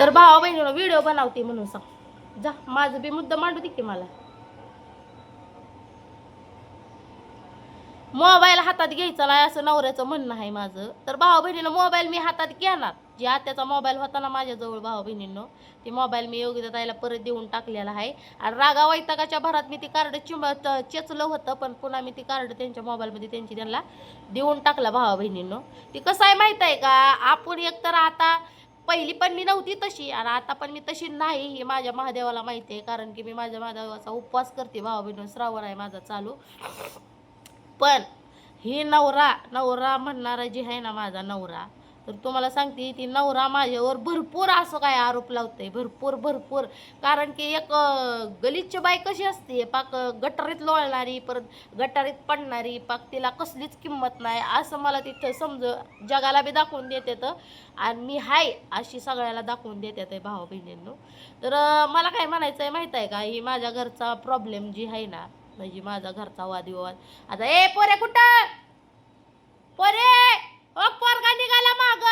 तर भावा बहिणीला व्हिडिओ बनवते म्हणून सांग जा, माझं बी मुद्दा मांडू दे की मला. मोबाईल हातात घ्यायचा नाही असं नवऱ्याचं म्हणणं आहे माझं. तर भावा बहिणीनं मोबाईल मी हातात घेणार. जे आत्याचा मोबाईल होता ना माझ्याजवळ भावा बहिणींनो, ती मोबाईल मी योगिता ताईला परत देऊन टाकलेला आहे. आणि रागा वैतागाच्या भरात मी ती कार्ड चेचलं होतं, पण पुन्हा मी ती कार्ड त्यांच्या मोबाईलमध्ये त्यांना देऊन टाकला भावा बहिणींनो. ती कसं आहे माहीत आहे का, आपण एकतर आता पहिली पण मी नव्हती तशी आणि आता पण मी तशी नाही हे माझ्या महादेवाला माहिती आहे. कारण की मी माझ्या महादेवाचा उपवास करते भावा बहिणींनो, श्रावण आहे माझा चालू. पण ही नवरा नवरा म्हणणारा जी आहे ना माझा नवरा, तर तुम्हाला सांगते ती नवरा माझ्यावर भरपूर असं काय आरोप लावते, भरपूर भरपूर. कारण की एक गलिच्छ बाई कशी असते, पाक गटारीत लोळणारी, परत गटारीत पडणारी, पाक तिला कसलीच किंमत नाही असं मला तिथं जगाला बी दाखवून देते तर, आणि मी हाय अशी सगळ्याला दाखवून देते ते भावा बहिणींनो. तर मला काय म्हणायचं आहे माहीत आहे का, ही माझ्या घरचा प्रॉब्लेम जी आहे ना, म्हणजे माझा घरचा वादविवाद. आता ए पोरे कुठं, पोरे ओ पोरगा निघाला माग.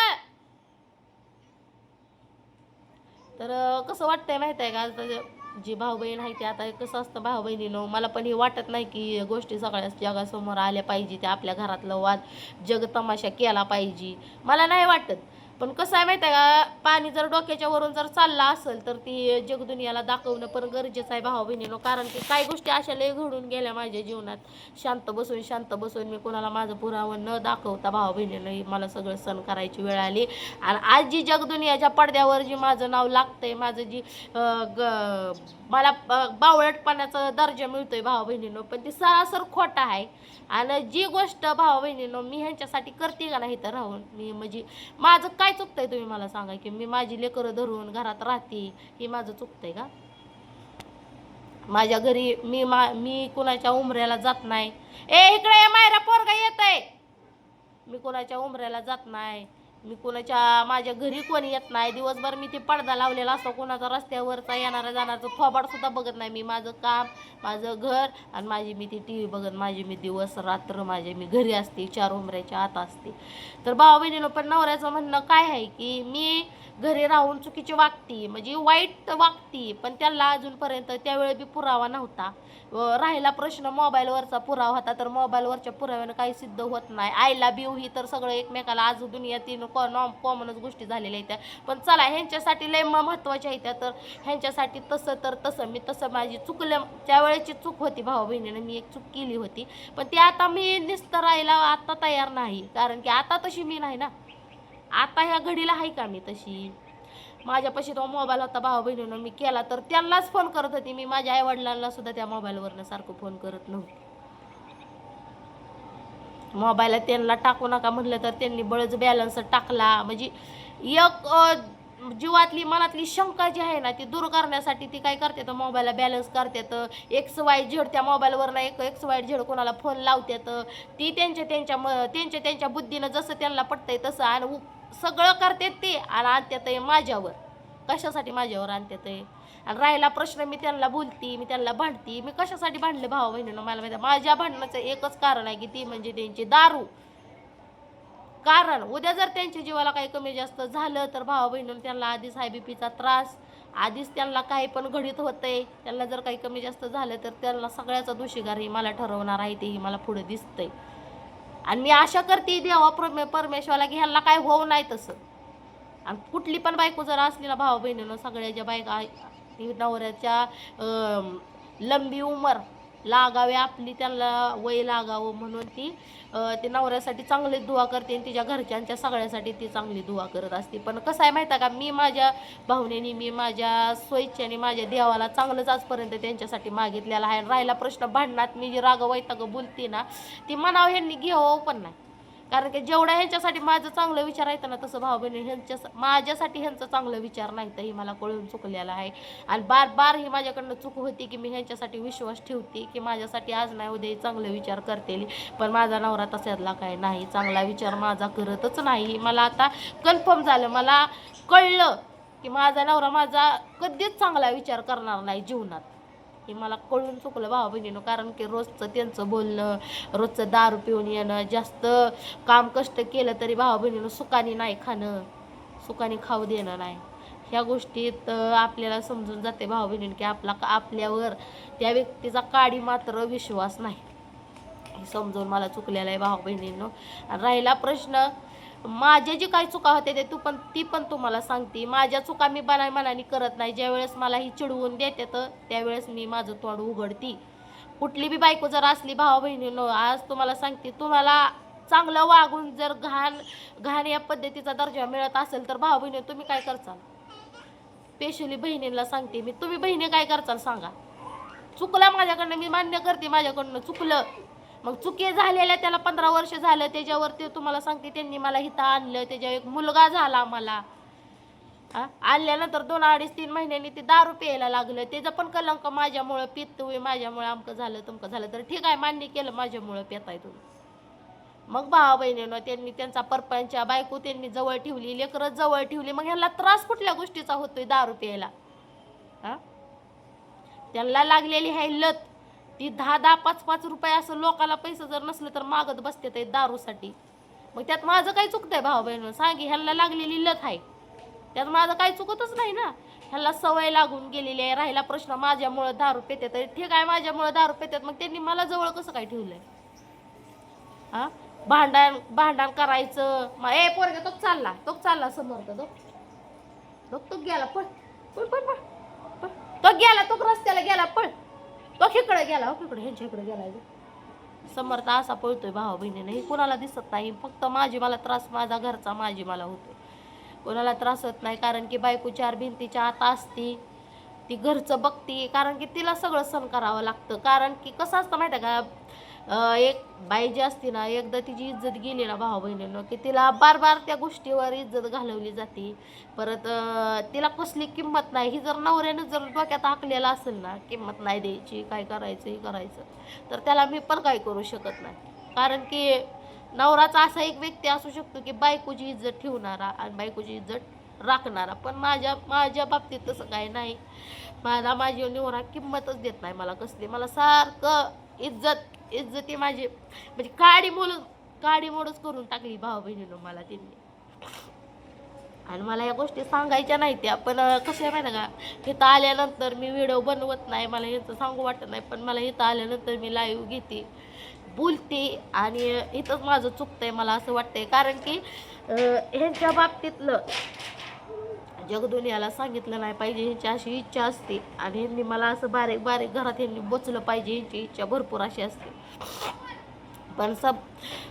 तर कसं वाटतंय माहित आहे का, जी भाऊ बहीण आहे ते आता कसं असतं भाऊ बहिणीनं, मला पण हे वाटत नाही की गोष्टी सगळ्या जगासमोर आल्या पाहिजे, ते आपल्या घरातलं वाद जग तमाशा केला पाहिजे, मला नाही वाटत. पण कसं आहे माहिती आहे का, पाणी जर डोक्याच्या वरून जर चालला असेल तर ती जगदुनियाला दाखवणं पण गरजेचं आहे भाऊ बहिणीनं. कारण की काही गोष्टी अशा लय घडून गेल्या माझ्या जीवनात, शांत बसून मी कोणाला माझं पुरावं न दाखवता भाऊ बहिणीनं मला सगळं सण करायची वेळ आली. आणि आज जी जगदुनियाच्या पडद्यावर जी माझं नाव लागतंय, माझं जी मला बावळटपणाचा दर्जा मिळतोय भावा बहिणीनं, पण ती सरासर खोटा आहे. आणि जी गोष्ट भावा बहिणीनं मी ह्यांच्यासाठी करते का नाही तर राहून, मी म्हणजे माझं काय चुकतंय तुम्ही मला सांगा, की मी माझी लेकरं धरून घरात राहते, हे माझं चुकतंय का? माझ्या घरी मी कुणाच्या उमऱ्याला जात नाही. ए इकडे मायरा पोरगा येत आहे. मी कोणाच्या उमऱ्याला जात नाही, मी कोणाच्या माझ्या घरी कोणी येत नाही. दिवसभर मी ते पडदा लावलेला असतो, कोणाचा रस्त्यावरचा येणारा जाणारचं थोबाड सुद्धा बघत नाही. मी माझं काम, माझं घर आणि माझी मी ती टी व्ही बघत, माझी मी दिवस रात्र माझे मी घरी असते, चार उमऱ्याच्या आत असते. तर भावा बहिणीनं पण नवऱ्याचं म्हणणं काय आहे की मी घरी राहून चुकीची वागती, म्हणजे वाईट वागती, पण त्याला अजूनपर्यंत त्यावेळी बी पुरावा नव्हता. राहिला प्रश्न मोबाईलवरचा पुरावा होता, तर मोबाईलवरच्या पुराव्यानं काही सिद्ध होत नाही. आय लव्ह यू ही तर सगळं एकमेकाला आज दुनियातील कॉमनच गोष्टी झालेल्या आहेत त्या. पण चला ह्यांच्यासाठी लय महत्त्वाच्या आहेत त्या, तर ह्यांच्यासाठी तसं तर तसं मी तसं माझी चुकलं, त्यावेळेची चूक होती भावा बहिणीनं, मी एक चूक केली होती. पण ती आता मी निस्तरायला आता तयार नाही, कारण की आता तशी मी नाही ना, आता ह्या घडीला आहे का मी तशी. माझ्यापाशी तो मोबाईल होता भावा बहिणीनं, मी केला तर त्यांनाच फोन करत होती मी, माझ्या आईवडिलांना सुद्धा त्या मोबाईलवरनं सारखं फोन करत नव्हते. मोबाईलला त्यांना टाकू नका म्हटलं तर त्यांनी बळच बॅलन्स टाकला. म्हणजे एक जीवातली मनातली शंका जी आहे ना ती दूर करण्यासाठी ती काय करते तर मोबाईलला बॅलन्स करते, तर XYZ त्या मोबाईलवर ना एक XYZ कोणाला फोन लावते, तर ती त्यांच्या बुद्धीनं जसं त्यांना पटतंय तसं आणि सगळं करतात ते आणि आणतात माझ्यावर. कशासाठी माझ्यावर आणतात? आणि राहिला प्रश्न, मी त्यांना बोलती, मी त्यांना भांडती. मी कशासाठी भांडले भावा बहिणीनं मला माहिती, माझ्या भांडणाचं एकच कारण आहे की ती म्हणजे त्यांची दारू. कारण उद्या जर त्यांच्या जीवाला काही कमी जास्त झालं तर भावा बहिणीनं त्यांना आधीच हाय बीपीचा त्रास, आधीच त्यांना काही पण घडित होतंय, त्यांना जर काही कमी जास्त झालं तर त्यांना सगळ्याचा दोषीगार ही मला ठरवणार आहे, तेही मला पुढे दिसतंय. आणि मी आशा करते देवा परमेश्वराला की ह्यांना काय होऊ नाही तसं. आणि कुठली पण बायको जर असली ना भावा बहिणीनं, सगळ्याच्या बायका नवऱ्याच्या लंबी उमर लागावी आपली, त्यांना वय लागावं म्हणून ती ते नवऱ्यासाठी चांगली दुआ करते आणि तिच्या घरच्यांच्या सगळ्यासाठी ती चांगली दुआ करत असते. पण कसं आहे माहिती आहे का, मी माझ्या भावनेनी, मी माझ्या स्वइच्छेने माझ्या देवाला चांगलंच आजपर्यंत त्यांच्यासाठी मागितलेलं आहे. राहिला प्रश्न भांडणात मी जी राग वैताग बोलते ना, ती मनाव ह्यांनी घ्यावं पण नाही. कारण की जेवढा ह्यांच्यासाठी माझं चांगलं विचार आहेत ना, तसं भाऊ बहिणी माझ्यासाठी ह्यांचं चांगलं विचार नाही, तर ही मला कळून चुकलेलं आहे. आणि बार बार ही माझ्याकडनं चूक होती की मी ह्यांच्यासाठी विश्वास ठेवते की माझ्यासाठी आज नाही उद्या चांगलं विचार करतेली, पण माझा नवरा तशातला काय नाही, चांगला विचार माझा करतच नाही. मला आता कन्फर्म झालं, मला कळलं की माझा नवरा माझा कधीच चांगला विचार करणार नाही जीवनात. हे मला कळून चुकलं भावा बहिणीनं. कारण की रोजचं त्यांचं बोलणं, रोजचं दारू पिऊन येणं, जास्त काम कष्ट केलं तरी भावा बहिणीनं सुखाने नाही खाणं, सुखाने खाऊ देणं नाही, ह्या गोष्टीत आपल्याला समजून जाते भाऊ बहिणींनी की आपल्यावर त्या व्यक्तीचा काडी मात्र विश्वास नाही. हे समजून मला चुकलेला आहे भाऊ बहिणींनो. आणि राहिला प्रश्न माझ्या जी काही चुका होते ते ती पण तुम्हाला सांगते. माझ्या चुका मी मनाने करत नाही. ज्यावेळेस मला ही चिडवून देते तर त्यावेळेस मी माझं तोंड उघडती. कुठली बी बायको जर असली भाऊ बहिणींनो, आज तुम्हाला सांगते, तुम्हाला चांगलं वागून जर घाण या पद्धतीचा दर्जा मिळत असेल तर भाऊ बहिणी तुम्ही काय करचाल? स्पेशली बहिणींना सांगते मी, तुम्ही बहिणी काय करचाल सांगा? चुकलं माझ्याकडनं, मी मान्य करते माझ्याकडनं चुकलं. मग चुकी झालेल्या त्याला 15 वर्ष झालं, त्याच्यावरती तुम्हाला सांगते त्यांनी मला इथं आणलं, त्याच्या एक मुलगा झाला मला. आणल्यानंतर 2, 2.5, 3 महिन्यांनी ते दारू प्यायला लागलं. त्याचं पण कलंक माझ्यामुळं, पितोय माझ्यामुळे, अमकं झालं तमकं झालं. तर ठीक आहे, मान्य केलं माझ्यामुळं पेताय तुम्ही. मग भावा बहिणीनं त्यांनी त्यांचा परपंचा, बायको त्यांनी जवळ ठेवली, लेकरं जवळ ठेवली. मग ह्याला त्रास कुठल्या गोष्टीचा होतोय? दारू प्यायला. त्यांना लागलेली आहे लत. ती 10-10, 5-5 रुपये असं लोकाला पैसे जर नसलं तर मागत बसते ते दारूसाठी. मग त्यात माझं काही चुकतंय भाऊ बहिणीनं? सांगी, ह्याला लागलेली लत आहे, त्यात माझं काही चुकतच नाही ना. ह्याला सवय लागून गेलेली आहे. राहिला प्रश्न माझ्यामुळं दारू पितात, तर ठीक आहे, माझ्यामुळं दारू पितात, मग त्यांनी मला जवळ कसं काय ठेवलंय? भांडण करायचं. ए पोरगा तो चालला समोर, तो गेला, पळ पळ पळ पळ, तो गेला, तो रस्त्याला गेला, पळ, तो इकडे गेला, इकडे ह्यांच्या इकडे गेला. समर्थ असा पळतोय भाऊ बहिणीने, हे कोणाला दिसत नाही. फक्त मला त्रास माझा घरचा मला होतो, कोणाला त्रास होत नाही. कारण की बायको 4 भिंतीच्या आत असती, ती घरचं बघती. कारण की तिला सगळं सहन करावं लागतं. कारण की कसं असतं माहिती आहे का, एक बाई जी असते ना, एकदा तिची इज्जत गेली ना भाऊ बहिणीनं, की तिला बार त्या गोष्टीवर इज्जत घालवली जाते. परत तिला कसली किंमत नाही. ही जर नवऱ्यानं जर डोक्यात आखलेलं असेल ना, किंमत नाही द्यायची, काय करायचं हे करायचं, तर त्याला मी पण काय करू शकत नाही. कारण की नवराचा असा एक व्यक्ती असू शकतो की बायकोची इज्जत ठेवणारा आणि बायकोची इज्जत राखणारा. पण माझ्या बाबतीत तसं काही नाही. माझी नवरा किंमतच देत नाही मला कसली. मला सारखं इज्जती माझी म्हणजे काडी मोडच करून टाकली भाऊ बहिणीनं मला त्यांनी. आणि मला या गोष्टी सांगायच्या नाही त्या, पण कसं आहे माहिती का, इथं आल्यानंतर मी व्हिडिओ बनवत नाही, मला याचं सांगू वाटत नाही. पण मला इथं आल्यानंतर मी लाईव्ह घेते, बोलते, आणि इथंच माझं चुकतंय मला असं वाटतंय. कारण की ह्यांच्या बाबतीतलं जगदुनियाला सांगितलं नाही पाहिजे. ह्यांची अशी इच्छा असते, आणि ह्यांनी मला असं बारीक घरात ह्यांनी बोचलं पाहिजे, ह्यांची इच्छा भरपूर अशी असते. पण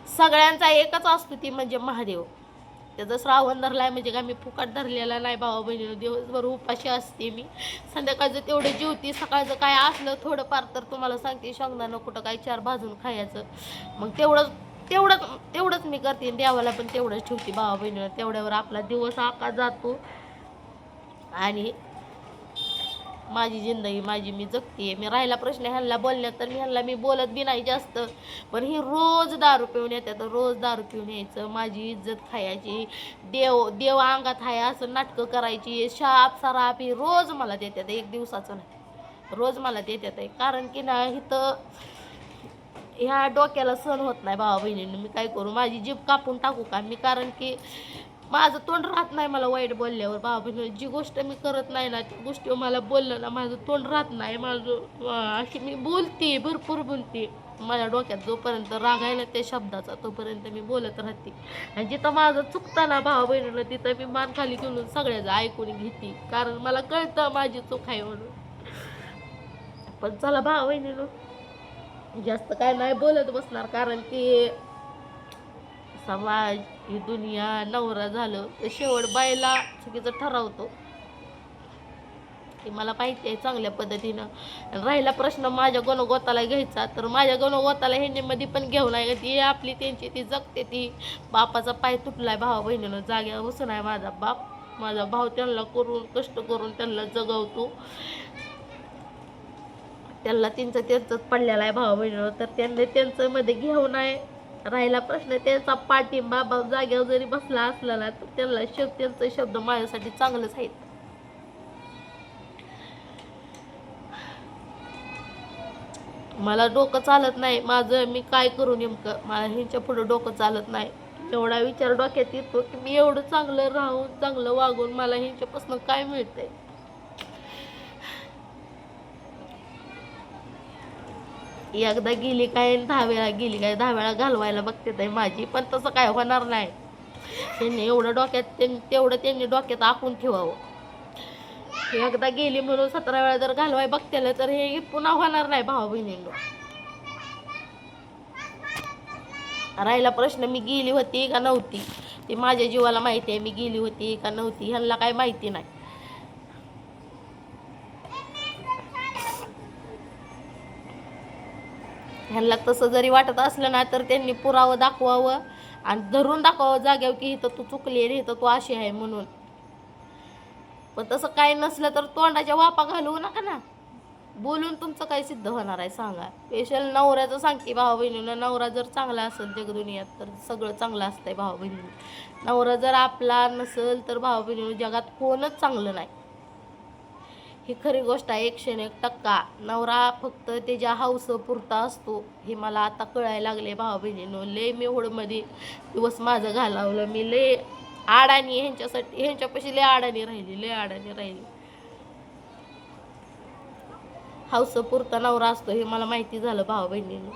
सगळ्यांचा एकच असतो, ती म्हणजे महादेव. त्याचं श्रावण धरलाय म्हणजे का मी फुकट धरलेला नाही भाऊ बहिणीनं. दिवसभर उपाशी असते मी, संध्याकाळचं तेवढं जेवते. सकाळचं काय असलं थोडंफार तर तुम्हाला सांगते, शेंगदाणं कुठं काय 4 भाजून खायचं. मग तेवढंच मी करते. देवाला पण तेवढंच ठेवते भाऊ बहिणीनं. तेवढ्यावर आपला दिवस आका जातो, आणि माझी जिंदगी मी जगते. मी राहिला प्रश्न ह्यांना बोलण्यात, तर ह्यांना मी बोलत बी नाही जास्त. पण ही रोज दारू पिऊन येतात, रोज दारू पिऊन यायचं, माझी इज्जत खायची, देव अंगात आहे असं नाटकं करायची, शाप ही रोज मला देतात. एक दिवसाचं नाही, रोज मला देतात आहे. कारण की ना, इथं ह्या डोक्याला सहन होत नाही भावा बहिणींनी. मी काय करू? माझी जीभ कापून टाकू का मी? कारण की माझं तोंड राहत नाही मला वाईट बोलल्यावर भावा बहिणी. जी गोष्ट मी करत नाही ना, ती गोष्टी मला बोललं ना, माझं तोंड राहत नाही. अशी मी बोलते, भरपूर बोलते. माझ्या डोक्यात जोपर्यंत राग आहे ना त्या शब्दाचा, तोपर्यंत मी बोलत राहते. आणि जिथं माझं चुकतं ना भावा बहिणीनं, तिथं मी मान खाली घेऊन सगळ्याचं ऐकून घेते. कारण मला कळतं माझी चूक आहे म्हणून. पण चला भावा बहिणीनं, जास्त काय नाही बोलत बसणार. कारण की समाज, ही दुनिया, नवरा झालं तर शेवट बायला चुकीचं ठरवतो, हे मला माहिती आहे चांगल्या पद्धतीनं. राहिला प्रश्न माझ्या गणगोताला घ्यायचा, तर माझ्या गणगोताला ह्यांनी मध्ये पण घेऊन आहे. ती आपली त्यांची ती जगते. ती बापाचा पाय तुटलाय भावा बहिणीनं, जाग्यावर बसून आहे माझा बाप. माझा भाऊ त्यांना कष्ट करून त्यांना जगवतो. त्यांना त्यांचंच पडलेला आहे भावा बहिणीनं, तर त्यांनी त्यांचं मध्ये घेऊन आहे. राहिला प्रश्न त्यांचा पाठिंबा, जाग्यावर जरी बसला असला ना, तर त्यांचे शब्द माझ्यासाठी चांगलेच आहेत. मला डोकं चालत नाही माझं, मी काय करू नेमकं? मला ह्यांच्या पुढं डोकं चालत नाही. एवढा विचार डोक्यात येतो की मी एवढं चांगलं राहून चांगलं वागून मला ह्यांच्यापासून काय मिळतंय. एकदा गेली काय 10 वेळा गेली काय 10 वेळा घालवायला बघते ताई माझी, पण तसं काय होणार नाही. त्यांनी एवढं डोक्यात तेवढं त्यांनी डोक्यात आखून ठेवावं. एकदा गेली म्हणून 17 वेळा जर घालवाय बघतेला तर हे पुन्हा होणार नाही भावा बहिणींनो. राहिला प्रश्न मी गेली होती का नव्हती, ते माझ्या जीवाला माहिती आहे मी गेली होती का नव्हती, ह्यांना काय माहिती नाही. ह्यांना तसं जरी वाटत असलं ना तर त्यांनी पुरावं दाखवावं आणि धरून दाखवावं जाग्यावर की इथं तू चुकली रे, इथं तू अशी आहे म्हणून. पण तसं काय नसलं तर तोंडाच्या वापा घालवू नका ना. बोलून तुमचं काय सिद्ध होणार आहे सांगा. स्पेशल नवऱ्याचं सांगते भावा बहिणीनं, नवरा जर चांगला असेल जगदुनियात तर सगळं चांगलं असतंय भावा बहिणीनं. नवरा जर आपला नसेल तर भावा बहिणीनं जगात कोणच चांगलं नाही. ही खरी गोष्ट आहे 101%. नवरा फक्त त्याच्या हौसपुरता असतो हे मला आता कळायला लागले भावा बहिणीनं. लय मी होडमध्ये दिवस माझं घालवलं, मी लय आडाणी ह्यांच्यासाठी, ह्यांच्यापाशी लय आडाणी राहिली. हौसपुरता नवरा असतो हे मला माहिती झालं भावा बहिणीनं.